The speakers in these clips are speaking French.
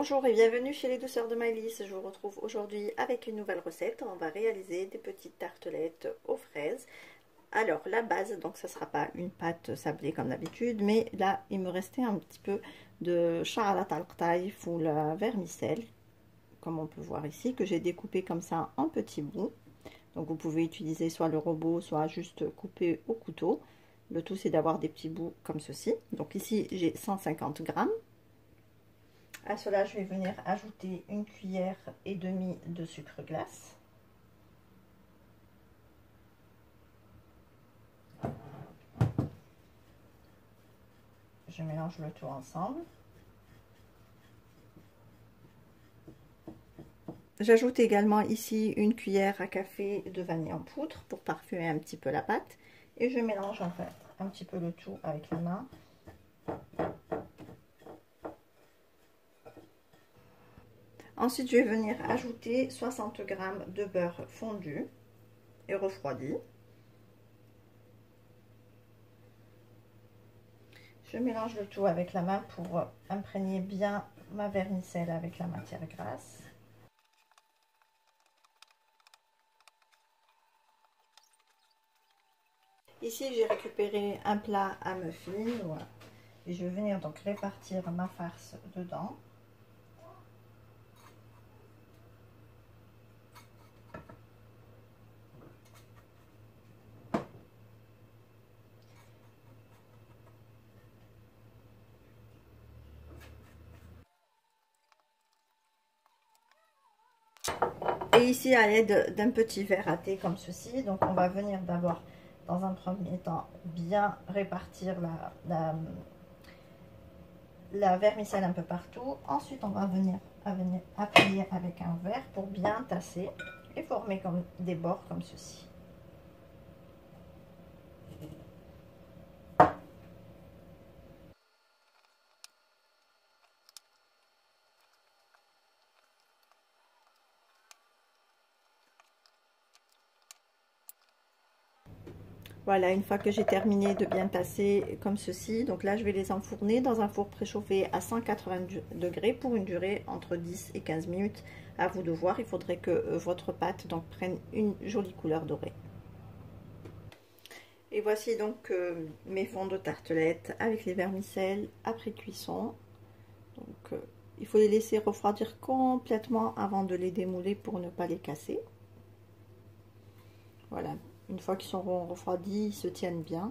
Bonjour et bienvenue chez les douceurs de Maëlys. Je vous retrouve aujourd'hui avec une nouvelle recette. On va réaliser des petites tartelettes aux fraises. Alors la base, donc ça ne sera pas une pâte sablée comme d'habitude, mais là il me restait un petit peu de sha'arat al-qtaïf ou la vermicelle, comme on peut voir ici, que j'ai découpé comme ça en petits bouts. Donc vous pouvez utiliser soit le robot, soit juste couper au couteau. Le tout c'est d'avoir des petits bouts comme ceci. Donc ici j'ai 150 grammes. À cela, je vais venir ajouter une cuillère et demie de sucre glace. Je mélange le tout ensemble. J'ajoute également ici une cuillère à café de vanille en poudre pour parfumer un petit peu la pâte. Et je mélange en fait un petit peu le tout avec la main. Ensuite, je vais venir ajouter 60 g de beurre fondu et refroidi. Je mélange le tout avec la main pour imprégner bien ma vermicelle avec la matière grasse. Ici, j'ai récupéré un plat à muffins, voilà. Et je vais venir donc répartir ma farce dedans. Et ici, à l'aide d'un petit verre à thé comme ceci, donc on va venir d'abord, dans un premier temps, bien répartir la vermicelle un peu partout. Ensuite, on va venir appuyer avec un verre pour bien tasser et former comme des bords comme ceci. Voilà, une fois que j'ai terminé de bien tasser comme ceci, donc là je vais les enfourner dans un four préchauffé à 180 degrés pour une durée entre 10 et 15 minutes. À vous de voir, il faudrait que votre pâte donc prenne une jolie couleur dorée. Et voici donc mes fonds de tartelettes avec les vermicelles après cuisson. Donc il faut les laisser refroidir complètement avant de les démouler pour ne pas les casser. Voilà. Une fois qu'ils seront refroidis, ils se tiennent bien.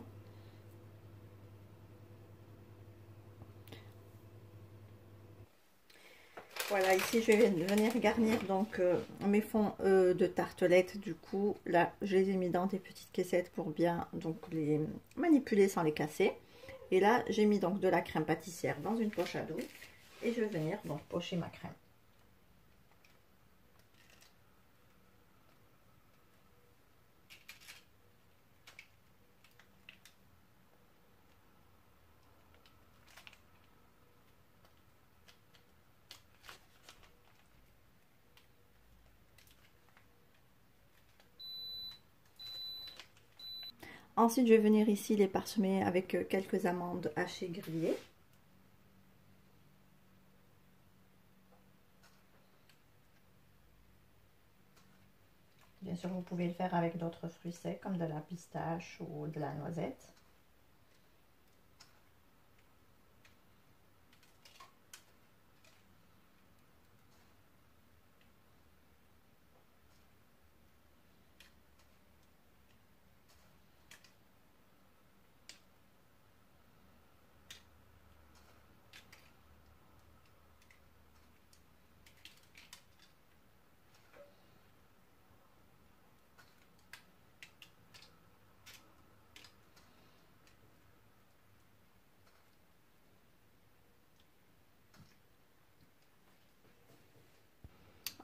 Voilà, ici je vais venir garnir donc mes fonds de tartelettes. Du coup, là, je les ai mis dans des petites caissettes pour bien donc les manipuler sans les casser. Et là, j'ai mis donc de la crème pâtissière dans une poche à dos. Et je vais venir donc pocher ma crème. Ensuite, je vais venir ici les parsemer avec quelques amandes hachées grillées. Bien sûr, vous pouvez le faire avec d'autres fruits secs comme de la pistache ou de la noisette.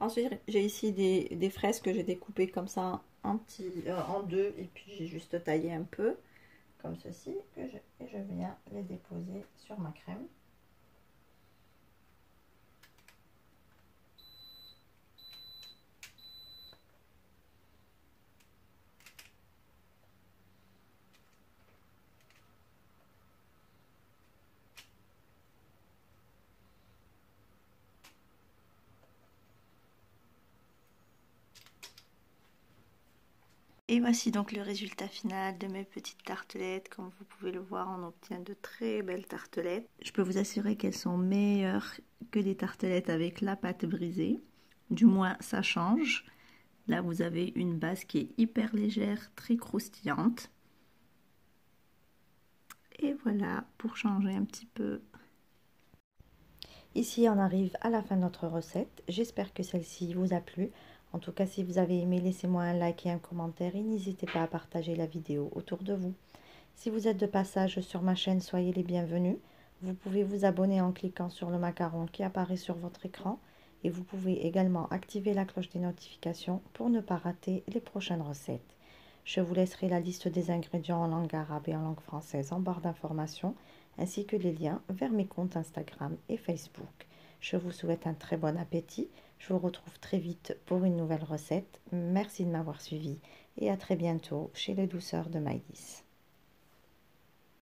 Ensuite, j'ai ici des fraises que j'ai découpées comme ça en deux et puis j'ai juste taillé un peu comme ceci et je viens les déposer sur ma crème. Et voici donc le résultat final de mes petites tartelettes. Comme vous pouvez le voir, on obtient de très belles tartelettes. Je peux vous assurer qu'elles sont meilleures que des tartelettes avec la pâte brisée. Du moins, ça change. Là, vous avez une base qui est hyper légère, très croustillante. Et voilà, pour changer un petit peu. Ici, on arrive à la fin de notre recette. J'espère que celle-ci vous a plu. En tout cas, si vous avez aimé, laissez-moi un like et un commentaire et n'hésitez pas à partager la vidéo autour de vous. Si vous êtes de passage sur ma chaîne, soyez les bienvenus. Vous pouvez vous abonner en cliquant sur le macaron qui apparaît sur votre écran. Et vous pouvez également activer la cloche des notifications pour ne pas rater les prochaines recettes. Je vous laisserai la liste des ingrédients en langue arabe et en langue française en barre d'informations, ainsi que les liens vers mes comptes Instagram et Facebook. Je vous souhaite un très bon appétit. Je vous retrouve très vite pour une nouvelle recette. Merci de m'avoir suivi et à très bientôt chez les douceurs de Maïs.